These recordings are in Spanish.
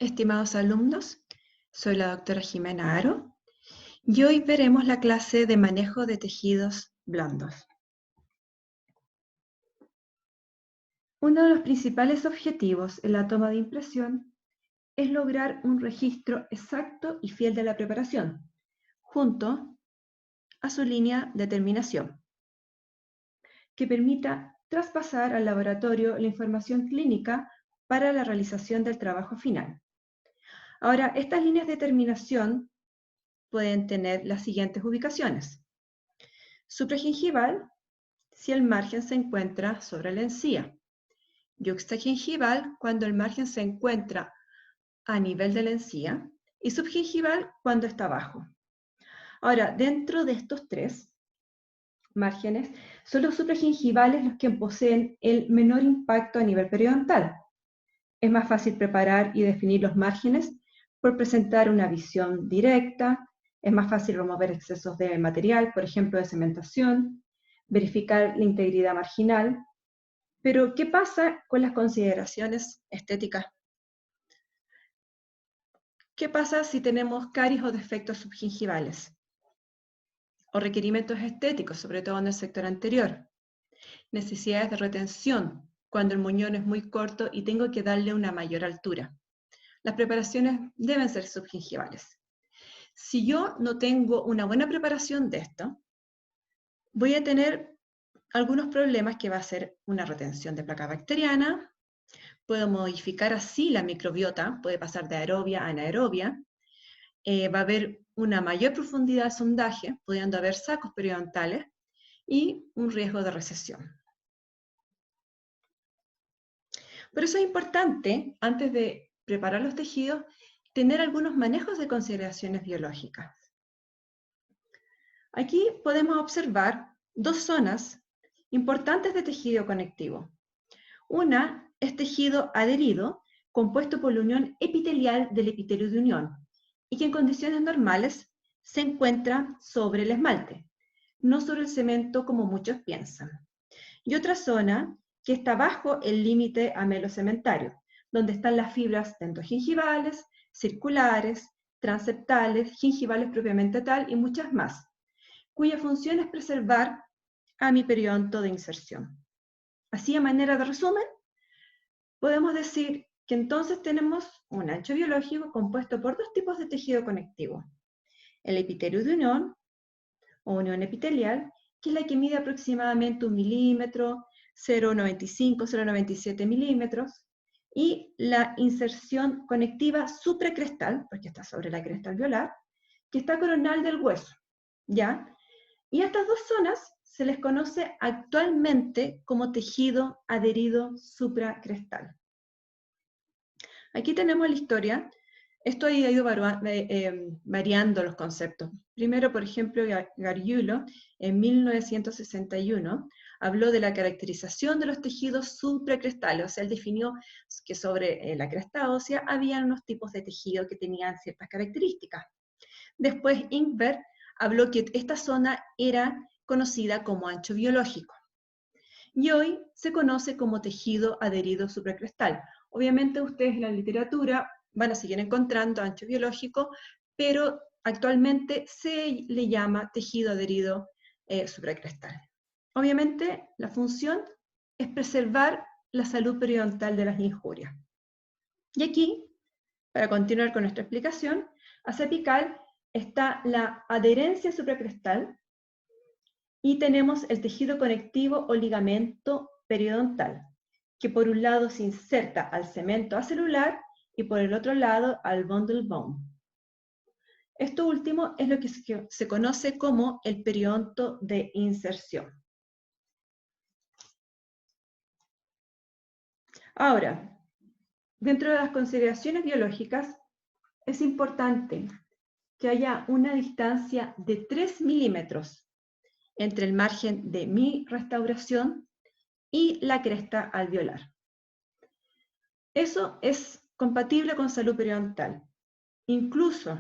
Estimados alumnos, soy la doctora Jimena Aro y hoy veremos la clase de manejo de tejidos blandos. Uno de los principales objetivos en la toma de impresión es lograr un registro exacto y fiel de la preparación, junto a su línea de terminación, que permita traspasar al laboratorio la información clínica para la realización del trabajo final. Ahora, estas líneas de terminación pueden tener las siguientes ubicaciones. Supragingival, si el margen se encuentra sobre la encía. Yuxtagingival, cuando el margen se encuentra a nivel de la encía. Y subgingival, cuando está abajo. Ahora, dentro de estos tres márgenes, son los supragingivales los que poseen el menor impacto a nivel periodontal. Es más fácil preparar y definir los márgenes por presentar una visión directa. Es más fácil remover excesos de material, por ejemplo, de cementación, verificar la integridad marginal. Pero, ¿qué pasa con las consideraciones estéticas? ¿Qué pasa si tenemos caries o defectos subgingivales? O requerimientos estéticos, sobre todo en el sector anterior. Necesidades de retención, cuando el muñón es muy corto y tengo que darle una mayor altura. Las preparaciones deben ser subgingivales. Si yo no tengo una buena preparación de esto, voy a tener algunos problemas que va a ser una retención de placa bacteriana, puedo modificar así la microbiota, puede pasar de aerobia a anaerobia, va a haber una mayor profundidad de sondaje, pudiendo haber sacos periodontales y un riesgo de recesión. Por eso es importante, antes de preparar los tejidos, tener algunos manejos de consideraciones biológicas. Aquí podemos observar dos zonas importantes de tejido conectivo. Una es tejido adherido, compuesto por la unión epitelial del epitelio de unión, y que en condiciones normales se encuentra sobre el esmalte, no sobre el cemento como muchos piensan. Y otra zona que está bajo el límite amelocementario, donde están las fibras dentogingivales, circulares, transeptales, gingivales propiamente tal y muchas más, cuya función es preservar a mi periodonto de inserción. Así, a manera de resumen, podemos decir que entonces tenemos un ancho biológico compuesto por dos tipos de tejido conectivo. El epitelio de unión, o unión epitelial, que es la que mide aproximadamente 1 milímetro, 0,95, 0,97 milímetros, y la inserción conectiva supracrestal, porque está sobre la cresta alveolar, que está coronal del hueso, ¿ya? Y a estas dos zonas se les conoce actualmente como tejido adherido supracrestal. Aquí tenemos la historia. Esto ha ido variando los conceptos. Primero, por ejemplo, Gargiulo, en 1961, habló de la caracterización de los tejidos supracrestales, o sea, él definió que sobre la cresta ósea había unos tipos de tejido que tenían ciertas características. Después, Ingber habló que esta zona era conocida como ancho biológico. Y hoy se conoce como tejido adherido supracrestal. Obviamente ustedes en la literatura van a seguir encontrando ancho biológico, pero actualmente se le llama tejido adherido supracrestal. Obviamente la función es preservar la salud periodontal de las injurias. Y aquí, para continuar con nuestra explicación, apical está la adherencia supracrestal y tenemos el tejido conectivo o ligamento periodontal, que por un lado se inserta al cemento acelular y por el otro lado al bundle bone. Esto último es lo que se conoce como el periodonto de inserción. Ahora, dentro de las consideraciones biológicas, es importante que haya una distancia de 3 milímetros entre el margen de mi restauración y la cresta alveolar. Eso es compatible con salud periodontal. Incluso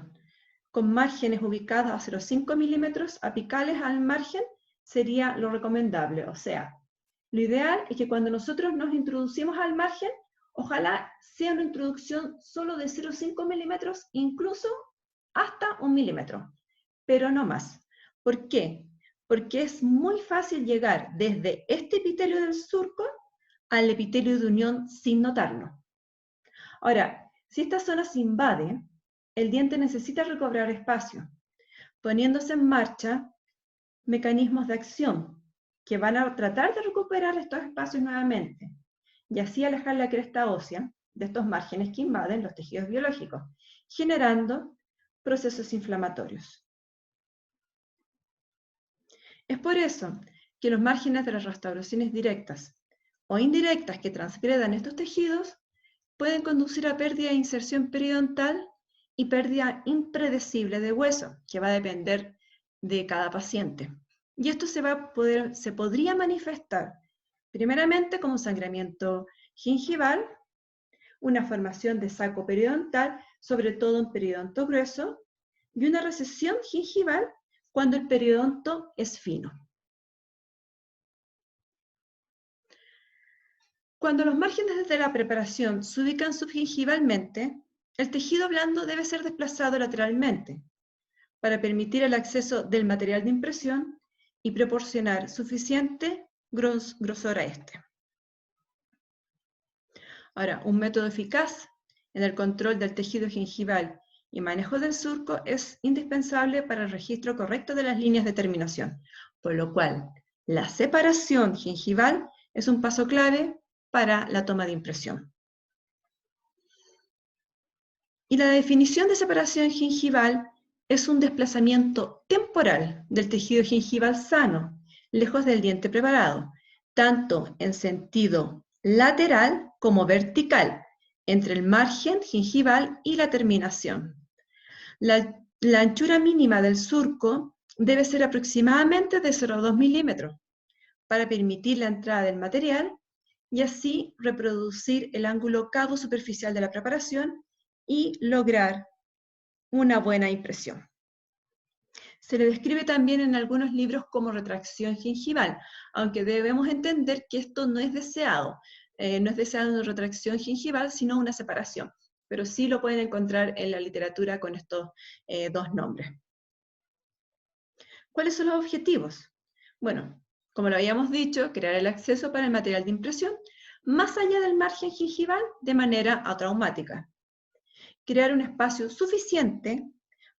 con márgenes ubicados a 0,5 milímetros apicales al margen sería lo recomendable. O sea, lo ideal es que cuando nosotros nos introducimos al margen, Ojalá sea una introducción solo de 0,5 milímetros, incluso hasta 1 milímetro, pero no más. ¿Por qué? Porque es muy fácil llegar desde este epitelio del surco al epitelio de unión sin notarlo. Ahora, si esta zona se invade, el diente necesita recobrar espacio, poniéndose en marcha mecanismos de acción que van a tratar de recuperar estos espacios nuevamente y así alejar la cresta ósea de estos márgenes que invaden los tejidos biológicos, generando procesos inflamatorios. Es por eso que los márgenes de las restauraciones directas o indirectas que transgredan estos tejidos pueden conducir a pérdida de inserción periodontal y pérdida impredecible de hueso, que va a depender de cada paciente. Y esto se podría manifestar primeramente como sangramiento gingival, una formación de saco periodontal, sobre todo en periodonto grueso, y una recesión gingival cuando el periodonto es fino. Cuando los márgenes de la preparación se ubican subgingivalmente, el tejido blando debe ser desplazado lateralmente para permitir el acceso del material de impresión y proporcionar suficiente grosor a este. Ahora, un método eficaz en el control del tejido gingival y manejo del surco es indispensable para el registro correcto de las líneas de terminación, por lo cual la separación gingival es un paso clave para la toma de impresión. Y la definición de separación gingival es un desplazamiento temporal del tejido gingival sano, lejos del diente preparado, tanto en sentido lateral como vertical, entre el margen gingival y la terminación. La anchura mínima del surco debe ser aproximadamente de 0,2 milímetros para permitir la entrada del material y así reproducir el ángulo cabo superficial de la preparación y lograr una buena impresión. Se le describe también en algunos libros como retracción gingival, aunque debemos entender que esto no es deseado. No es deseado una retracción gingival, sino una separación. Pero sí lo pueden encontrar en la literatura con estos dos nombres. ¿Cuáles son los objetivos? Bueno, como lo habíamos dicho, crear el acceso para el material de impresión más allá del margen gingival de manera atraumática. Crear un espacio suficiente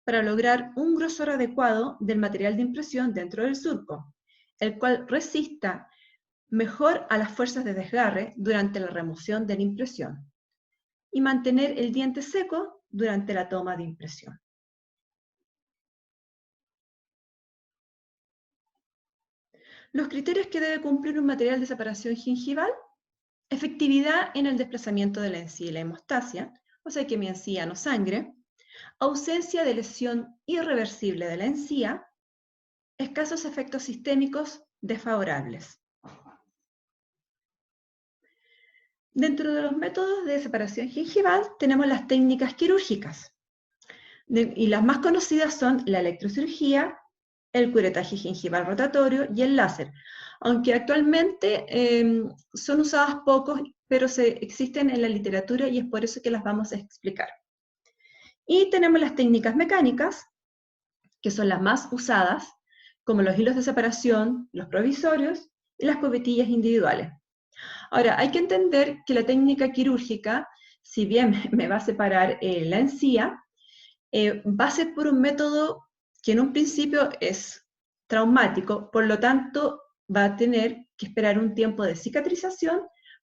para lograr un grosor adecuado del material de impresión dentro del surco, el cual resista mejor a las fuerzas de desgarre durante la remoción de la impresión, y mantener el diente seco durante la toma de impresión. Los criterios que debe cumplir un material de separación gingival: efectividad en el desplazamiento de la encía y la hemostasia, o sea que mi encía no sangre, ausencia de lesión irreversible de la encía, escasos efectos sistémicos desfavorables. Dentro de los métodos de separación gingival tenemos las técnicas quirúrgicas, y las más conocidas son la electrocirugía, el curetaje gingival rotatorio y el láser, aunque actualmente son usadas pocos, pero existen en la literatura y es por eso que las vamos a explicar. Y tenemos las técnicas mecánicas, que son las más usadas, como los hilos de separación, los provisorios y las cubetillas individuales. Ahora, hay que entender que la técnica quirúrgica, si bien me va a separar la encía, va a ser por un método que en un principio es traumático, por lo tanto va a tener que esperar un tiempo de cicatrización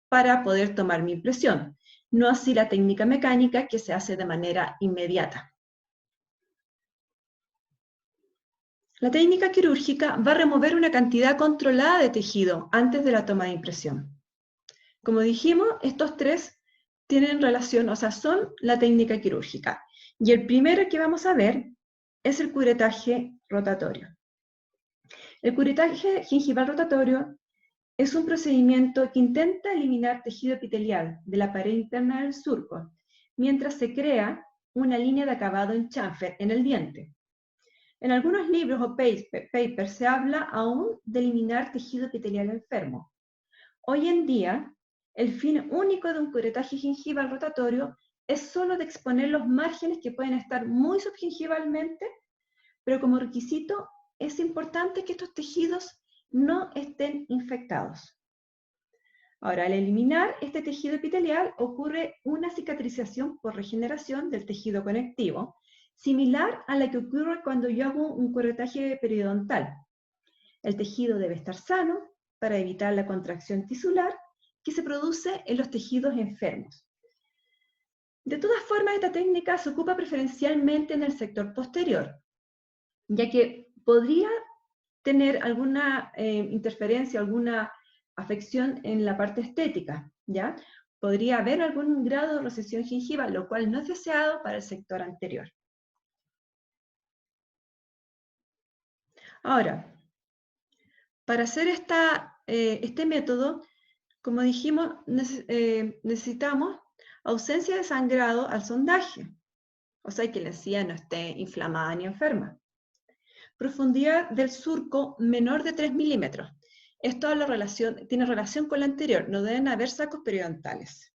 para poder tomar mi impresión. No así la técnica mecánica, que se hace de manera inmediata. La técnica quirúrgica va a remover una cantidad controlada de tejido antes de la toma de impresión. Como dijimos, estos tres tienen relación, o sea, son la técnica quirúrgica. Y el primero que vamos a ver es el curetaje rotatorio. El curetaje gingival rotatorio es un procedimiento que intenta eliminar tejido epitelial de la pared interna del surco, mientras se crea una línea de acabado en chamfer en el diente. En algunos libros o papers se habla aún de eliminar tejido epitelial enfermo. Hoy en día, El fin único de un curetaje gingival rotatorio es solo de exponer los márgenes que pueden estar muy subgingivalmente, pero como requisito es importante que estos tejidos no estén infectados. Ahora, al eliminar este tejido epitelial ocurre una cicatrización por regeneración del tejido conectivo, similar a la que ocurre cuando yo hago un curetaje periodontal. El tejido debe estar sano para evitar la contracción tisular que se produce en los tejidos enfermos. De todas formas, esta técnica se ocupa preferencialmente en el sector posterior, ya que podría tener alguna interferencia, alguna afección en la parte estética, ¿ya? Podría haber algún grado de recesión gingival, lo cual no es deseado para el sector anterior. Ahora, para hacer este método, como dijimos, necesitamos ausencia de sangrado al sondaje, o sea, que la encía no esté inflamada ni enferma. Profundidad del surco menor de 3 milímetros. Esto tiene relación con la anterior, no deben haber sacos periodontales.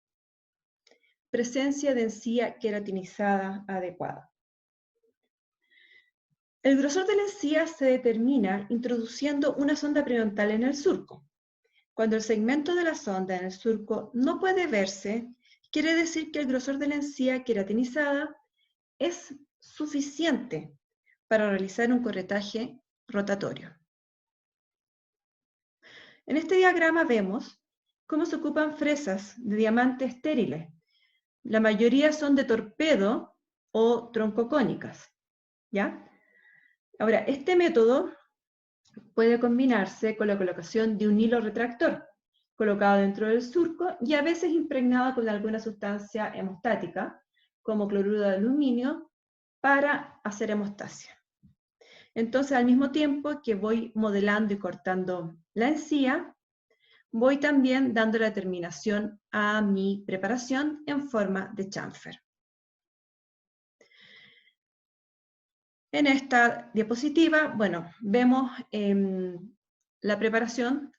Presencia de encía queratinizada adecuada. El grosor de la encía se determina introduciendo una sonda periodontal en el surco. Cuando el segmento de la sonda en el surco no puede verse, quiere decir que el grosor de la encía queratinizada es suficiente para realizar un corretaje rotatorio. En este diagrama vemos cómo se ocupan fresas de diamante estériles. La mayoría son de torpedo o troncocónicas, ¿ya? Ahora, este método puede combinarse con la colocación de un hilo retractor, colocado dentro del surco y a veces impregnado con alguna sustancia hemostática, como cloruro de aluminio, para hacer hemostasia. Entonces, al mismo tiempo que voy modelando y cortando la encía, voy también dando la terminación a mi preparación en forma de chamfer. En esta diapositiva, bueno, vemos la preparación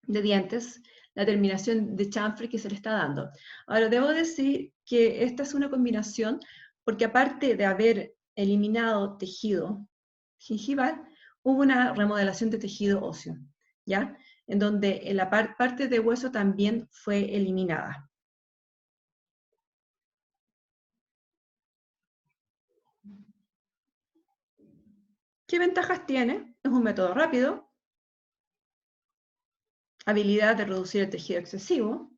de dientes, la terminación de chamfer que se le está dando. Ahora, debo decir que esta es una combinación porque aparte de haber eliminado tejido gingival, hubo una remodelación de tejido óseo, ¿ya? En donde la parte de hueso también fue eliminada. ¿Qué ventajas tiene? Es un método rápido, habilidad de reducir el tejido excesivo,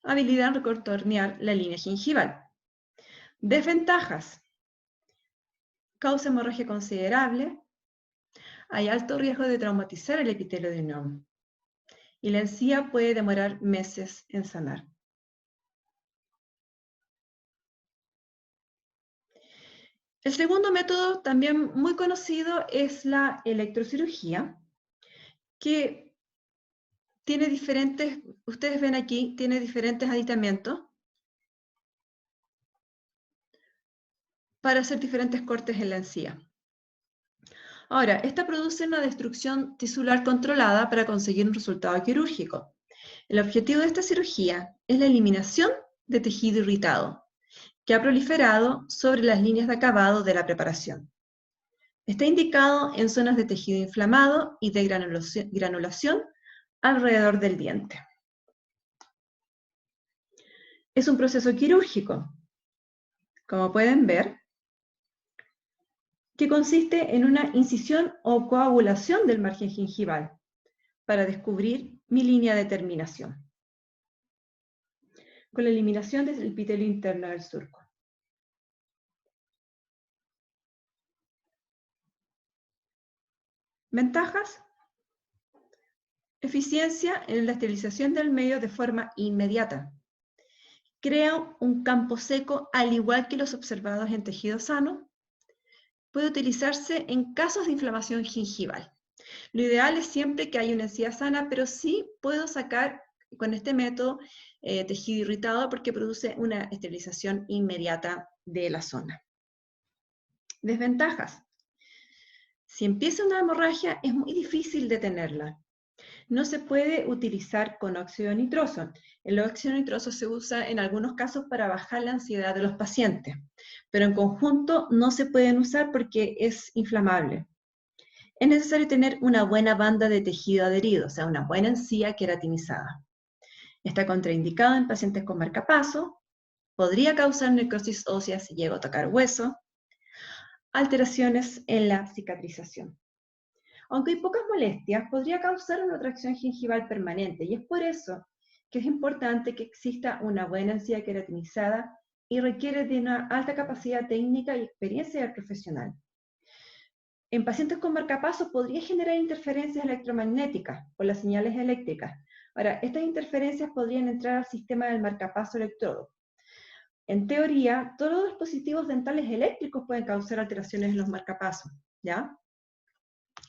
habilidad de contornear la línea gingival. Desventajas: causa hemorragia considerable, hay alto riesgo de traumatizar el epitelio de unión, y la encía puede demorar meses en sanar. El segundo método, también muy conocido, es la electrocirugía, que tiene diferentes, ustedes ven aquí, tiene diferentes aditamentos para hacer diferentes cortes en la encía. Ahora, esta produce una destrucción tisular controlada para conseguir un resultado quirúrgico. El objetivo de esta cirugía es la eliminación de tejido irritado, que ha proliferado sobre las líneas de acabado de la preparación. Está indicado en zonas de tejido inflamado y de granulación alrededor del diente. Es un proceso quirúrgico, como pueden ver, que consiste en una incisión o coagulación del margen gingival para descubrir mi línea de terminación, con la eliminación del epitelio interno del surco. Ventajas: eficiencia en la esterilización del medio de forma inmediata. Crea un campo seco al igual que los observados en tejido sano. Puede utilizarse en casos de inflamación gingival. Lo ideal es siempre que haya una encía sana, pero sí puedo sacar con este método tejido irritado porque produce una esterilización inmediata de la zona. Desventajas: si empieza una hemorragia es muy difícil detenerla. No se puede utilizar con óxido nitroso. El óxido nitroso se usa en algunos casos para bajar la ansiedad de los pacientes, pero en conjunto no se pueden usar porque es inflamable. Es necesario tener una buena banda de tejido adherido, o sea, una buena encía queratinizada. Está contraindicado en pacientes con marcapaso, podría causar necrosis ósea si llega a tocar hueso, alteraciones en la cicatrización. Aunque hay pocas molestias, podría causar una tracción gingival permanente, y es por eso que es importante que exista una buena encía queratinizada y requiere de una alta capacidad técnica y experiencia del profesional. En pacientes con marcapaso podría generar interferencias electromagnéticas por las señales eléctricas. Ahora, estas interferencias podrían entrar al sistema del marcapaso electrodo. En teoría, todos los dispositivos dentales eléctricos pueden causar alteraciones en los marcapasos, ¿ya?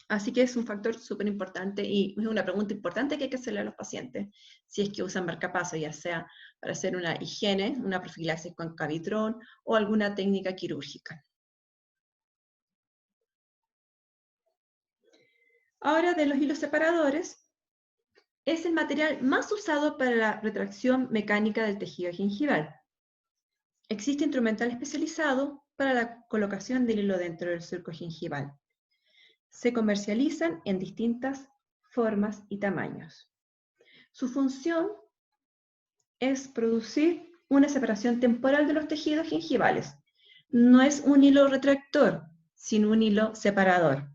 Así que es un factor súper importante y es una pregunta importante que hay que hacerle a los pacientes si es que usan marcapaso, ya sea para hacer una higiene, una profilaxis con cavitrón o alguna técnica quirúrgica. Ahora, de los hilos separadores, es el material más usado para la retracción mecánica del tejido gingival. Existe instrumental especializado para la colocación del hilo dentro del surco gingival. Se comercializan en distintas formas y tamaños. Su función es producir una separación temporal de los tejidos gingivales. No es un hilo retractor, sino un hilo separador.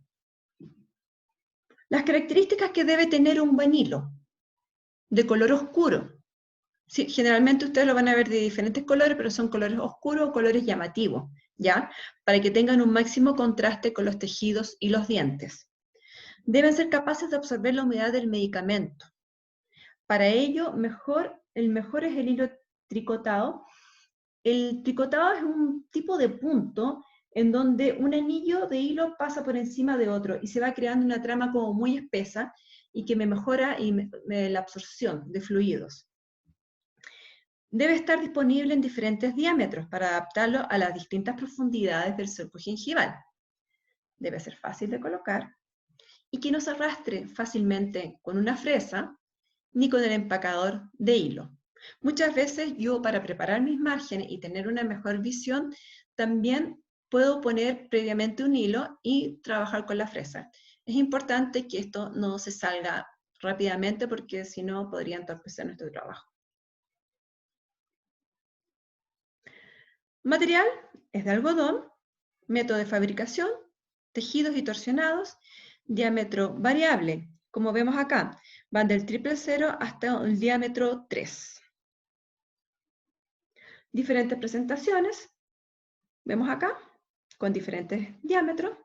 Las características que debe tener un buen hilo: de color oscuro. Sí, generalmente ustedes lo van a ver de diferentes colores, pero son colores oscuros o colores llamativos, ¿ya? Para que tengan un máximo contraste con los tejidos y los dientes. Deben ser capaces de absorber la humedad del medicamento. Para ello, el mejor es el hilo tricotado. El tricotado es un tipo de punto en donde un anillo de hilo pasa por encima de otro y se va creando una trama como muy espesa y que me mejora la absorción de fluidos. Debe estar disponible en diferentes diámetros para adaptarlo a las distintas profundidades del surco gingival. Debe ser fácil de colocar y que no se arrastre fácilmente con una fresa ni con el empacador de hilo. Muchas veces yo, para preparar mis márgenes y tener una mejor visión, también puedo poner previamente un hilo y trabajar con la fresa. Es importante que esto no se salga rápidamente porque si no podría entorpecer nuestro trabajo. Material es de algodón, método de fabricación, tejidos y torsionados, diámetro variable, como vemos acá, van del 000 hasta el diámetro 3. Diferentes presentaciones, vemos acá, con diferentes diámetros,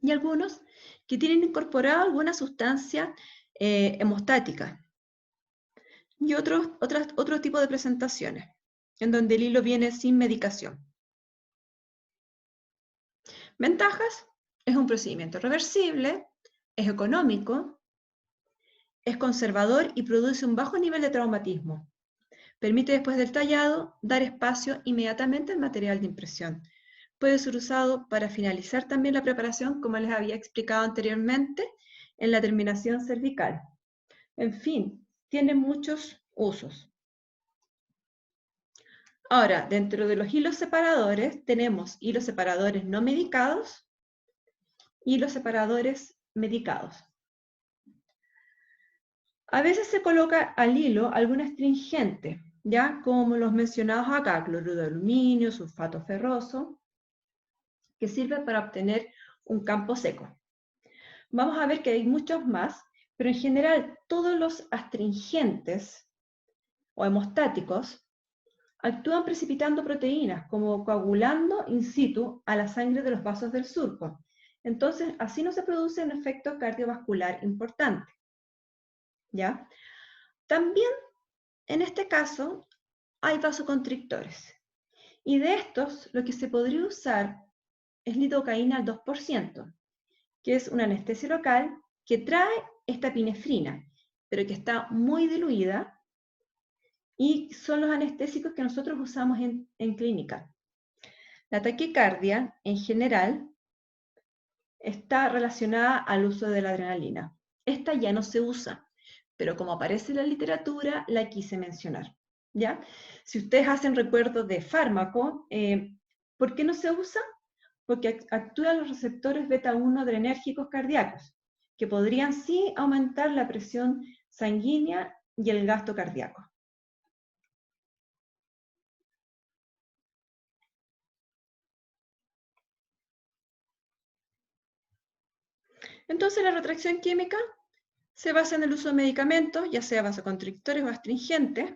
y algunos que tienen incorporado alguna sustancia hemostática, y otro tipo de presentaciones, en donde el hilo viene sin medicación. Ventajas: es un procedimiento reversible, es económico, es conservador y produce un bajo nivel de traumatismo. Permite, después del tallado, dar espacio inmediatamente al material de impresión. Puede ser usado para finalizar también la preparación, como les había explicado anteriormente, en la terminación cervical. En fin, tiene muchos usos. Ahora, dentro de los hilos separadores, tenemos hilos separadores no medicados y hilos separadores medicados. A veces se coloca al hilo algún astringente, ya como los mencionados acá, cloruro de aluminio, sulfato ferroso, que sirve para obtener un campo seco. Vamos a ver que hay muchos más, pero en general todos los astringentes o hemostáticos actúan precipitando proteínas, como coagulando in situ a la sangre de los vasos del surco. Entonces, así no se produce un efecto cardiovascular importante, ¿ya? También, en este caso, hay vasoconstrictores. Y de estos, lo que se podría usar es lidocaína al 2%, que es una anestesia local que trae esta epinefrina, pero que está muy diluida, y son los anestésicos que nosotros usamos en clínica. La taquicardia, en general, está relacionada al uso de la adrenalina. Esta ya no se usa, pero como aparece en la literatura, la quise mencionar, ¿ya? Si ustedes hacen recuerdos de fármaco, ¿por qué no se usa? Porque actúan los receptores beta-1 adrenérgicos cardíacos, que podrían sí aumentar la presión sanguínea y el gasto cardíaco. Entonces, la retracción química se basa en el uso de medicamentos, ya sea vasoconstrictores o astringentes.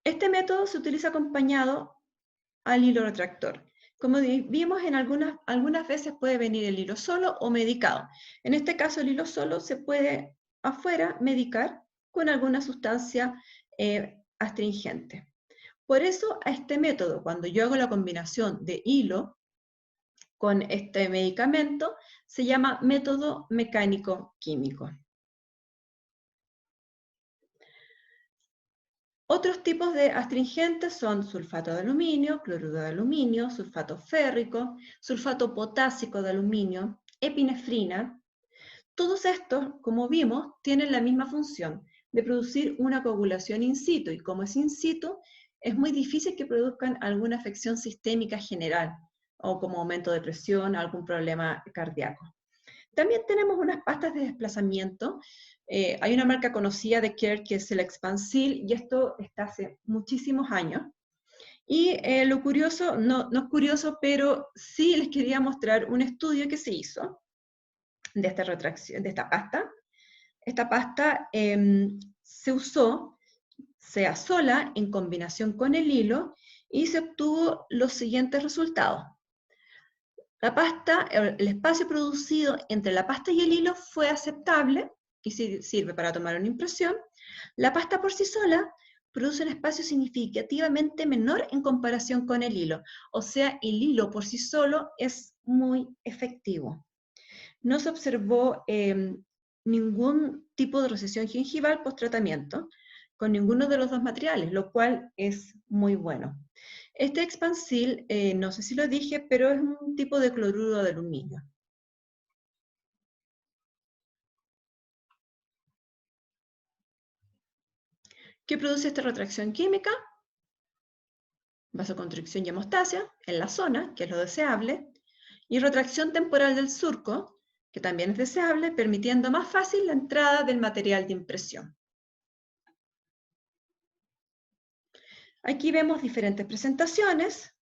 Este método se utiliza acompañado al hilo retractor. Como vimos, en algunas veces puede venir el hilo solo o medicado. En este caso, el hilo solo se puede afuera medicar con alguna sustancia astringente. Por eso, a este método, cuando yo hago la combinación de hilo con este medicamento, se llama método mecánico-químico. Otros tipos de astringentes son sulfato de aluminio, cloruro de aluminio, sulfato férrico, sulfato potásico de aluminio, epinefrina. Todos estos, como vimos, tienen la misma función de producir una coagulación in situ, y como es in situ, es muy difícil que produzcan alguna afección sistémica general, o como aumento de presión, algún problema cardíaco. También tenemos unas pastas de desplazamiento. Hay una marca conocida de Care que es el Expansil, y esto está hace muchísimos años. Y lo curioso, no es curioso, pero sí les quería mostrar un estudio que se hizo de esta retracción, de esta pasta. Esta pasta se usó, sea sola, en combinación con el hilo, y se obtuvo los siguientes resultados. La pasta, el espacio producido entre la pasta y el hilo fue aceptable y sirve para tomar una impresión. La pasta por sí sola produce un espacio significativamente menor en comparación con el hilo. O sea, el hilo por sí solo es muy efectivo. No se observó ningún tipo de recesión gingival post-tratamiento con ninguno de los dos materiales, lo cual es muy bueno. Este Expansil, no sé si lo dije, pero es un tipo de cloruro de aluminio. ¿Qué produce esta retracción química? Vasoconstricción y hemostasia en la zona, que es lo deseable, y retracción temporal del surco, que también es deseable, permitiendo más fácil la entrada del material de impresión. Aquí vemos diferentes presentaciones.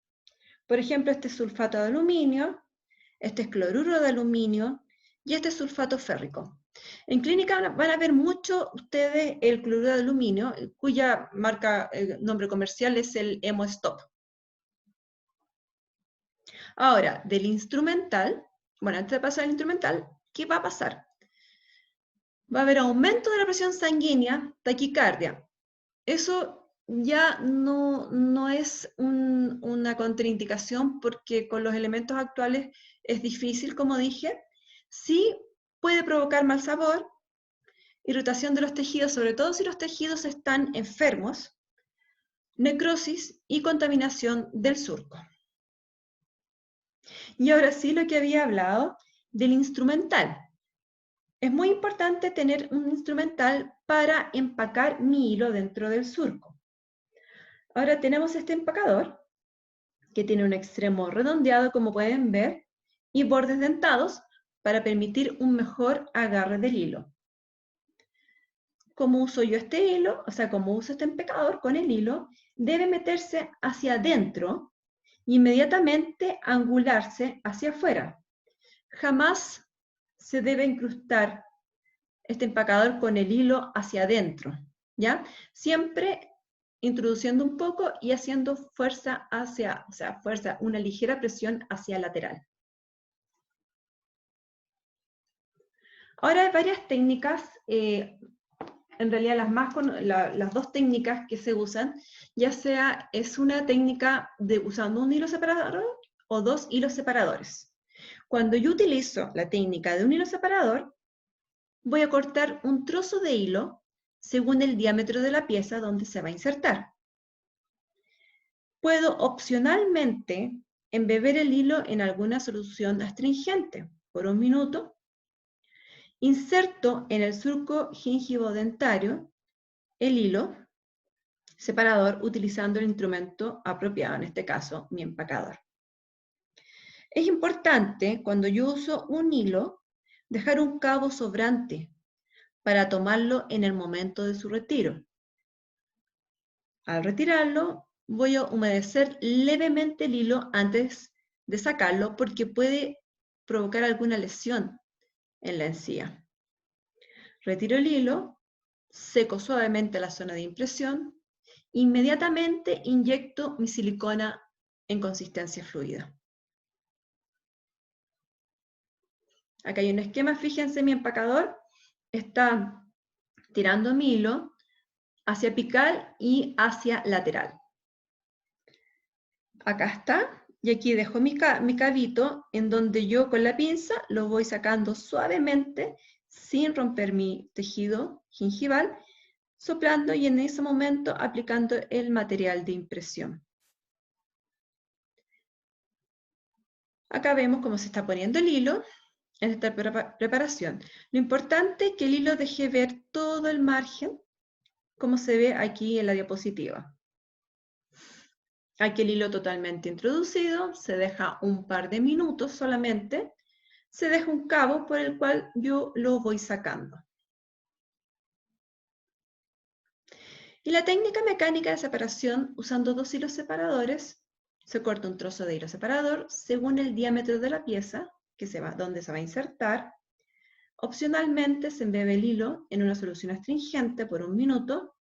Por ejemplo, este es sulfato de aluminio, este es cloruro de aluminio y este es sulfato férrico. En clínica van a ver mucho ustedes el cloruro de aluminio, cuya nombre comercial es el Hemostop. Ahora, del instrumental, bueno, antes de pasar al instrumental, ¿qué va a pasar? Va a haber aumento de la presión sanguínea, taquicardia. Eso ya no es una contraindicación, porque con los elementos actuales es difícil, como dije. Sí puede provocar mal sabor, irritación de los tejidos, sobre todo si los tejidos están enfermos, necrosis y contaminación del surco. Y ahora sí, lo que había hablado del instrumental. Es muy importante tener un instrumental para empacar mi hilo dentro del surco. Ahora tenemos este empacador, que tiene un extremo redondeado, como pueden ver, y bordes dentados para permitir un mejor agarre del hilo. ¿Cómo uso yo este hilo? O sea, ¿cómo uso este empacador? Con el hilo, debe meterse hacia adentro e inmediatamente angularse hacia afuera. Jamás se debe incrustar este empacador con el hilo hacia adentro, ¿ya? Siempre introduciendo un poco y haciendo fuerza una ligera presión hacia lateral. Ahora hay varias técnicas, en realidad las dos técnicas que se usan, ya sea es una técnica de usando un hilo separador o dos hilos separadores. Cuando yo utilizo la técnica de un hilo separador, voy a cortar un trozo de hilo según el diámetro de la pieza donde se va a insertar. Puedo opcionalmente embeber el hilo en alguna solución astringente por 1 minuto Inserto en el surco gingivo-dentario el hilo separador utilizando el instrumento apropiado, en este caso, mi empacador. Es importante, cuando yo uso un hilo, dejar un cabo sobrante para tomarlo en el momento de su retiro. Al retirarlo, voy a humedecer levemente el hilo antes de sacarlo porque puede provocar alguna lesión en la encía. Retiro el hilo, seco suavemente la zona de impresión, inmediatamente inyecto mi silicona en consistencia fluida. Acá hay un esquema, fíjense, mi empacador está tirando mi hilo hacia apical y hacia lateral. Acá está, y aquí dejo mi cabito en donde yo con la pinza lo voy sacando suavemente sin romper mi tejido gingival, soplando y en ese momento aplicando el material de impresión. Acá vemos cómo se está poniendo el hilo en esta preparación. Lo importante es que el hilo deje ver todo el margen, como se ve aquí en la diapositiva. Aquí el hilo totalmente introducido, se deja un par de minutos solamente, se deja un cabo por el cual yo lo voy sacando. Y la técnica mecánica de separación, usando dos hilos separadores, se corta un trozo de hilo separador según el diámetro de la pieza donde se va a insertar. Opcionalmente se embebe el hilo en una solución astringente por 1 minuto.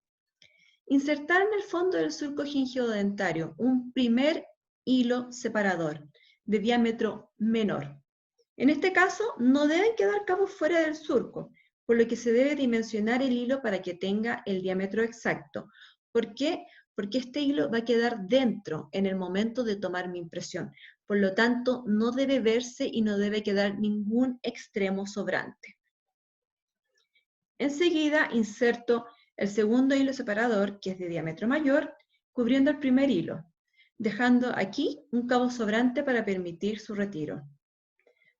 Insertar en el fondo del surco gingivo-dentario un primer hilo separador de diámetro menor. En este caso, no deben quedar cabos fuera del surco, por lo que se debe dimensionar el hilo para que tenga el diámetro exacto. ¿Por qué? Porque este hilo va a quedar dentro en el momento de tomar mi impresión. Por lo tanto, no debe verse y no debe quedar ningún extremo sobrante. Enseguida inserto el segundo hilo separador, que es de diámetro mayor, cubriendo el primer hilo, dejando aquí un cabo sobrante para permitir su retiro.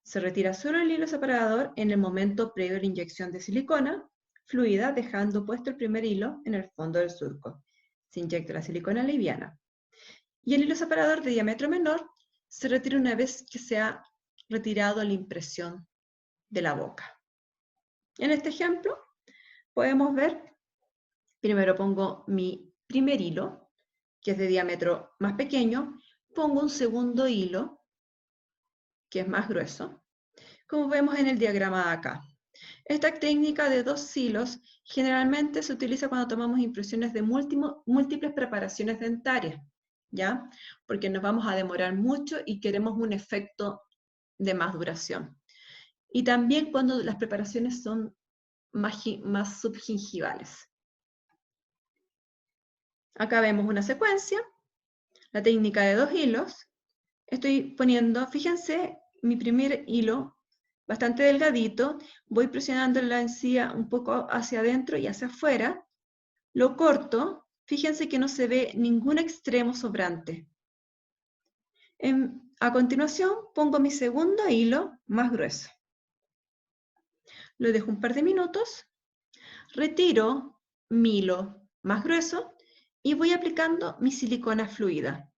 Se retira solo el hilo separador en el momento previo a la inyección de silicona fluida, dejando puesto el primer hilo en el fondo del surco. Se inyecta la silicona liviana. Y el hilo separador de diámetro menor se retira una vez que se ha retirado la impresión de la boca. En este ejemplo, podemos ver, primero pongo mi primer hilo, que es de diámetro más pequeño, pongo un segundo hilo, que es más grueso, como vemos en el diagrama de acá. Esta técnica de dos hilos generalmente se utiliza cuando tomamos impresiones de múltiples preparaciones dentarias, ¿ya? Porque nos vamos a demorar mucho y queremos un efecto de más duración. Y también cuando las preparaciones son más subgingivales. Acá vemos una secuencia, la técnica de dos hilos. Estoy poniendo, fíjense, mi primer hilo bastante delgadito, voy presionando la encía un poco hacia adentro y hacia afuera, lo corto, fíjense que no se ve ningún extremo sobrante. A continuación pongo mi segundo hilo más grueso. Lo dejo un par de minutos, retiro mi hilo más grueso y voy aplicando mi silicona fluida.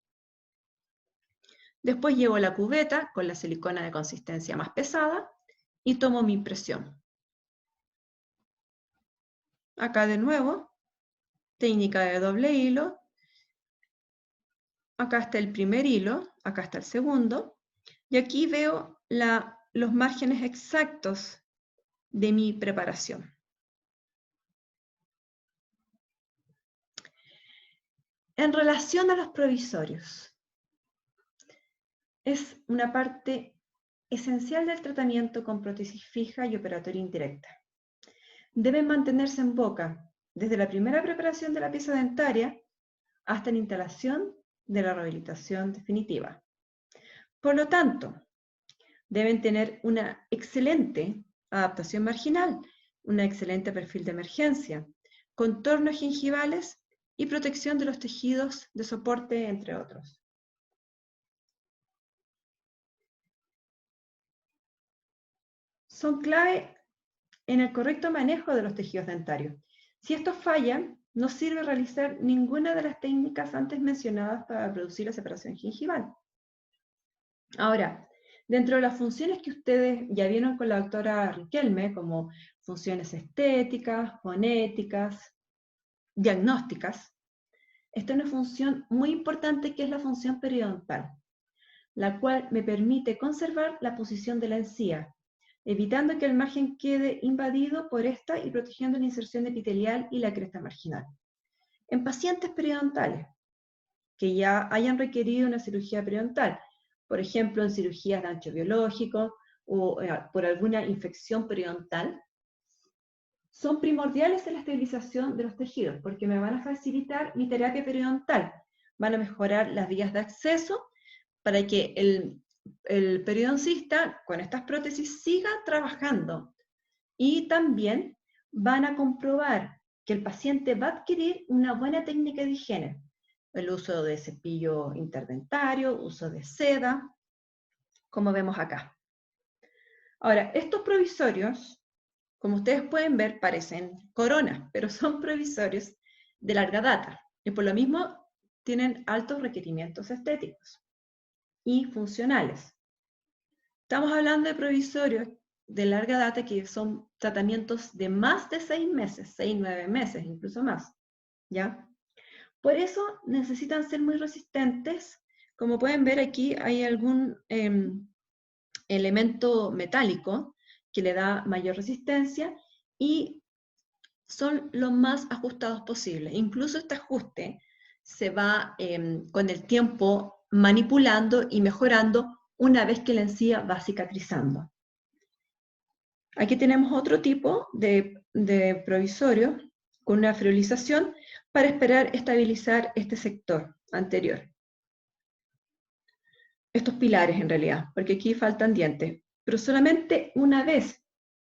Después llevo la cubeta con la silicona de consistencia más pesada y tomo mi impresión. Acá de nuevo, técnica de doble hilo. Acá está el primer hilo, acá está el segundo, y aquí veo los márgenes exactos de mi preparación. En relación a los provisorios, es una parte esencial del tratamiento con prótesis fija y operatoria indirecta. Deben mantenerse en boca desde la primera preparación de la pieza dentaria hasta la instalación de la rehabilitación definitiva. Por lo tanto, deben tener una excelente adaptación marginal, un excelente perfil de emergencia, contornos gingivales y protección de los tejidos de soporte, entre otros. Son clave en el correcto manejo de los tejidos dentarios. Si estos fallan, no sirve realizar ninguna de las técnicas antes mencionadas para producir la separación gingival. Ahora, dentro de las funciones que ustedes ya vieron con la doctora Riquelme, como funciones estéticas, fonéticas, diagnósticas, está una función muy importante que es la función periodontal, la cual me permite conservar la posición de la encía, evitando que el margen quede invadido por esta y protegiendo la inserción epitelial y la cresta marginal. En pacientes periodontales que ya hayan requerido una cirugía periodontal, por ejemplo en cirugías de ancho biológico o por alguna infección periodontal, son primordiales en la estabilización de los tejidos porque me van a facilitar mi terapia periodontal, van a mejorar las vías de acceso para que el periodoncista con estas prótesis siga trabajando y también van a comprobar que el paciente va a adquirir una buena técnica de higiene, el uso de cepillo interdentario, uso de seda, como vemos acá. Ahora, estos provisorios, como ustedes pueden ver, parecen coronas, pero son provisorios de larga data y por lo mismo tienen altos requerimientos estéticos y funcionales. Estamos hablando de provisorios de larga data que son tratamientos de más de 6 meses, 6, 9 meses, incluso más, ¿ya? Por eso necesitan ser muy resistentes. Como pueden ver aquí hay algún elemento metálico que le da mayor resistencia y son lo más ajustados posible. Incluso este ajuste se va con el tiempo manipulando y mejorando una vez que la encía va cicatrizando. Aquí tenemos otro tipo de provisorio con una friolización para esperar estabilizar este sector anterior. Estos pilares en realidad, porque aquí faltan dientes. Pero solamente una vez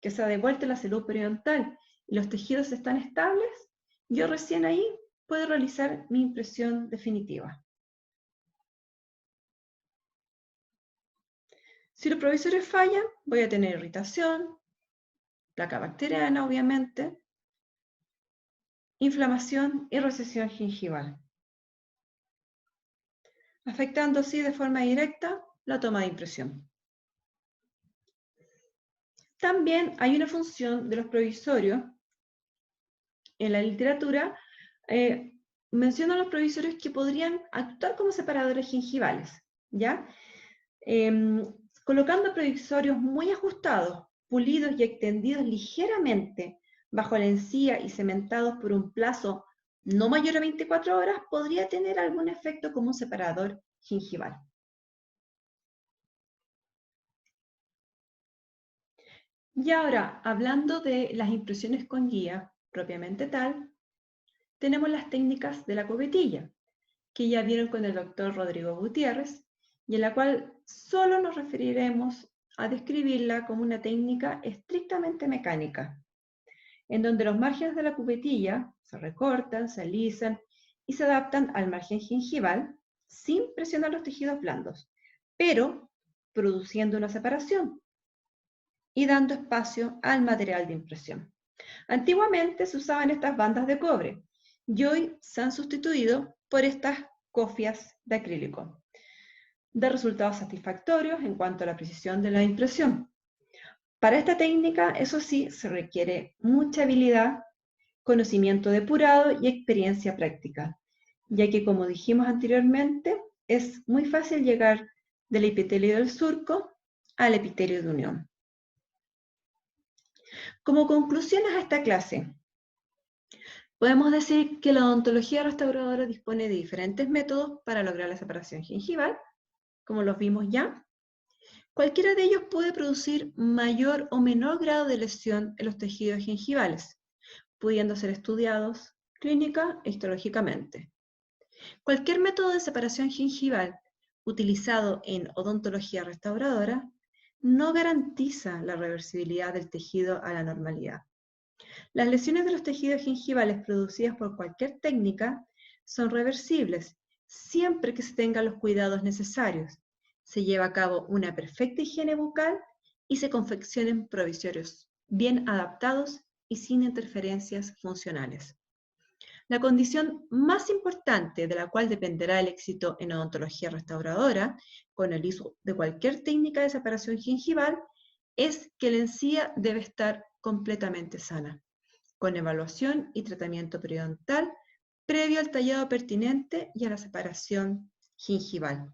que se ha devuelto la salud periodontal y los tejidos están estables, yo recién ahí puedo realizar mi impresión definitiva. Si los provisorios fallan, voy a tener irritación, placa bacteriana obviamente, inflamación y recesión gingival, afectando así de forma directa la toma de impresión. También hay una función de los provisorios. En la literatura mencionan los provisorios que podrían actuar como separadores gingivales, ¿ya? Colocando provisorios muy ajustados, pulidos y extendidos ligeramente bajo la encía y cementados por un plazo no mayor a 24 horas, podría tener algún efecto como un separador gingival. Y ahora, hablando de las impresiones con guía, propiamente tal, tenemos las técnicas de la coquetilla, que ya vieron con el doctor Rodrigo Gutiérrez, y en la cual solo nos referiremos a describirla como una técnica estrictamente mecánica, en donde los márgenes de la cubetilla se recortan, se alisan y se adaptan al margen gingival sin presionar los tejidos blandos, pero produciendo una separación y dando espacio al material de impresión. Antiguamente se usaban estas bandas de cobre y hoy se han sustituido por estas cofias de acrílico, de resultados satisfactorios en cuanto a la precisión de la impresión. Para esta técnica, eso sí, se requiere mucha habilidad, conocimiento depurado y experiencia práctica, ya que, como dijimos anteriormente, es muy fácil llegar del epitelio del surco al epitelio de unión. Como conclusiones a esta clase, podemos decir que la odontología restauradora dispone de diferentes métodos para lograr la separación gingival, como los vimos ya. Cualquiera de ellos puede producir mayor o menor grado de lesión en los tejidos gingivales, pudiendo ser estudiados clínica e histológicamente. Cualquier método de separación gingival utilizado en odontología restauradora no garantiza la reversibilidad del tejido a la normalidad. Las lesiones de los tejidos gingivales producidas por cualquier técnica son reversibles, siempre que se tengan los cuidados necesarios, se lleva a cabo una perfecta higiene bucal y se confeccionen provisorios bien adaptados y sin interferencias funcionales. La condición más importante de la cual dependerá el éxito en odontología restauradora, con el uso de cualquier técnica de separación gingival, es que la encía debe estar completamente sana, con evaluación y tratamiento periodontal previo al tallado pertinente y a la separación gingival.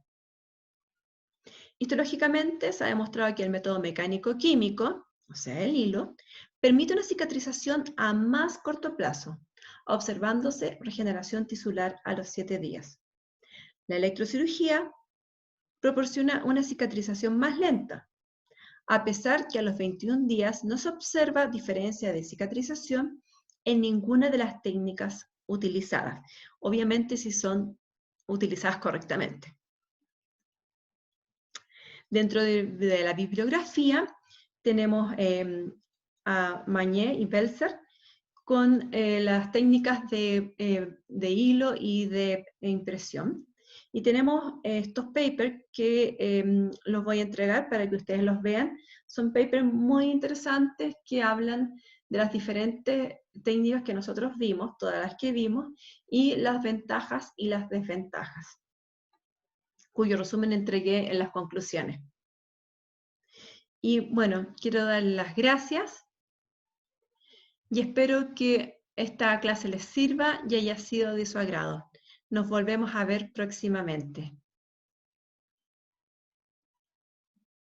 Histológicamente se ha demostrado que el método mecánico-químico, o sea, el hilo, permite una cicatrización a más corto plazo, observándose regeneración tisular a los 7 días. La electrocirugía proporciona una cicatrización más lenta, a pesar que a los 21 días no se observa diferencia de cicatrización en ninguna de las técnicas utilizadas, obviamente si son utilizadas correctamente. Dentro de la bibliografía tenemos a Magné y Belzer con las técnicas de hilo y de impresión. Y tenemos estos papers que los voy a entregar para que ustedes los vean. Son papers muy interesantes que hablan de las diferentes técnicas que nosotros vimos, todas las que vimos, y las ventajas y las desventajas, cuyo resumen entregué en las conclusiones. Y bueno, quiero dar las gracias y espero que esta clase les sirva y haya sido de su agrado. Nos volvemos a ver próximamente.